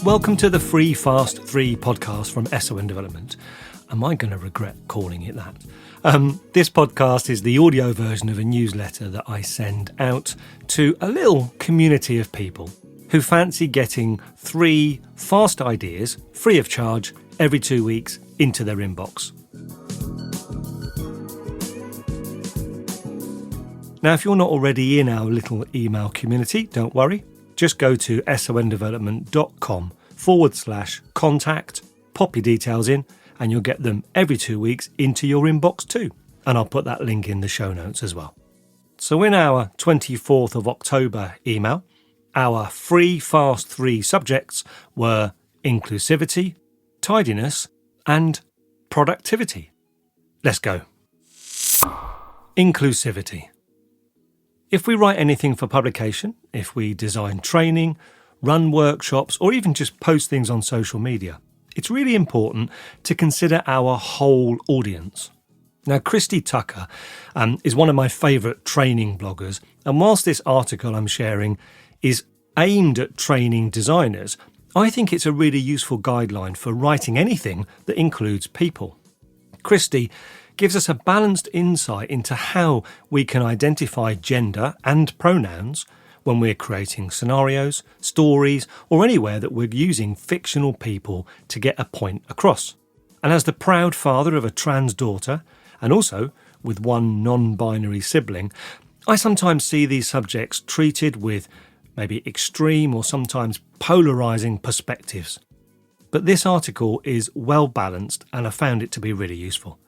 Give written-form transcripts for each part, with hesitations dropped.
Welcome to the Free Fast 3 podcast from SON Development. Am I going to regret calling it that? This podcast is the audio version of a newsletter that I send out to a little community of people who fancy getting 3 fast ideas, free of charge, every 2 weeks into their inbox. Now, if you're not already in our little email community, don't worry. Just go to sondevelopment.com/contact, pop your details in, and you'll get them every 2 weeks into your inbox too. And I'll put that link in the show notes as well. So in our 24th of October email, our free fast 3 subjects were inclusivity, tidiness, and productivity. Let's go. Inclusivity. If we write anything for publication, if we design training, run workshops, or even just post things on social media, it's really important to consider our whole audience. Now, Christy Tucker is one of my favourite training bloggers, and whilst this article I'm sharing is aimed at training designers, I think it's a really useful guideline for writing anything that includes people. Christy gives us a balanced insight into how we can identify gender and pronouns when we're creating scenarios, stories, or anywhere that we're using fictional people to get a point across. And as the proud father of a trans daughter, and also with one non-binary sibling, I sometimes see these subjects treated with maybe extreme or sometimes polarising perspectives. But this article is well balanced and I found it to be really useful.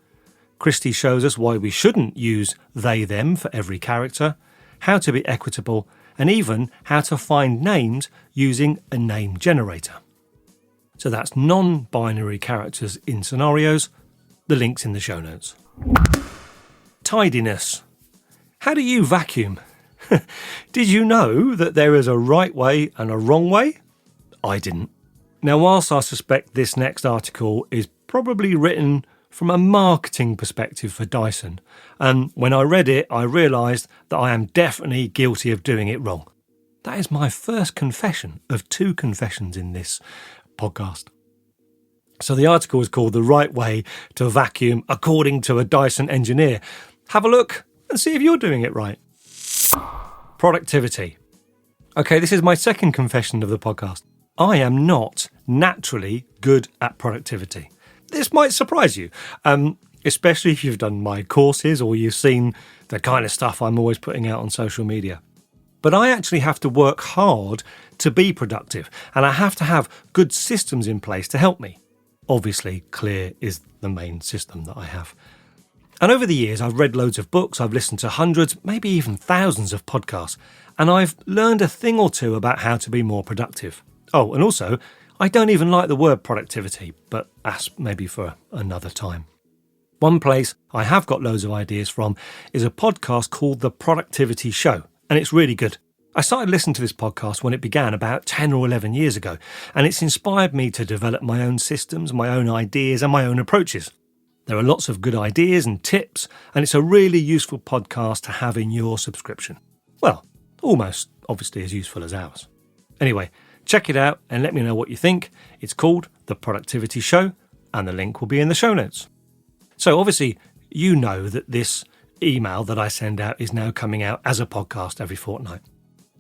Christy shows us why we shouldn't use they, them for every character, how to be equitable, and even how to find names using a name generator. So that's non-binary characters in scenarios. The link's in the show notes. Tidiness. How do you vacuum? Did you know that there is a right way and a wrong way? I didn't. Now, whilst I suspect this next article is probably written from a marketing perspective for Dyson, and when I read it, I realised that I am definitely guilty of doing it wrong. That is my first confession of 2 confessions in this podcast. So the article is called The Right Way to Vacuum According to a Dyson Engineer. Have a look and see if you're doing it right. Productivity. Okay, this is my second confession of the podcast. I am not naturally good at productivity. This might surprise you, especially if you've done my courses or you've seen the kind of stuff I'm always putting out on social media. But I actually have to work hard to be productive, and I have to have good systems in place to help me. Obviously, Clear is the main system that I have. And over the years, I've read loads of books, I've listened to hundreds, maybe even thousands of podcasts, and I've learned a thing or two about how to be more productive. Oh, and also, I don't even like the word productivity, but that's maybe for another time. One place I have got loads of ideas from is a podcast called The Productivity Show, and it's really good. I started listening to this podcast when it began about 10 or 11 years ago, and it's inspired me to develop my own systems, my own ideas, and my own approaches. There are lots of good ideas and tips, and it's a really useful podcast to have in your subscription. Well, almost obviously as useful as ours. Anyway, check it out and let me know what you think. It's called The Productivity Show, and the link will be in the show notes. So obviously, you know that this email that I send out is now coming out as a podcast every fortnight.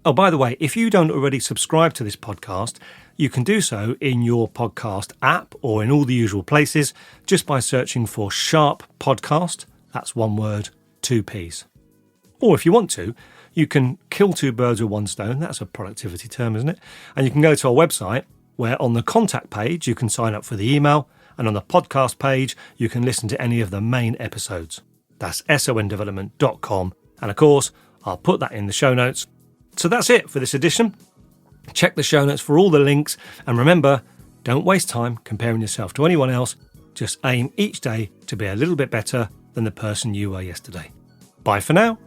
Oh, by the way, if you don't already subscribe to this podcast, you can do so in your podcast app or in all the usual places just by searching for Sharp Podcast. That's one word, 2 Ps. Or if you want to, you can kill 2 birds with 1 stone. That's a productivity term, isn't it? And you can go to our website where on the contact page you can sign up for the email, and on the podcast page you can listen to any of the main episodes. That's sondevelopment.com, and of course I'll put that in the show notes. So that's it for this edition. Check the show notes for all the links, and remember, don't waste time comparing yourself to anyone else. Just aim each day to be a little bit better than the person you were yesterday. Bye for now.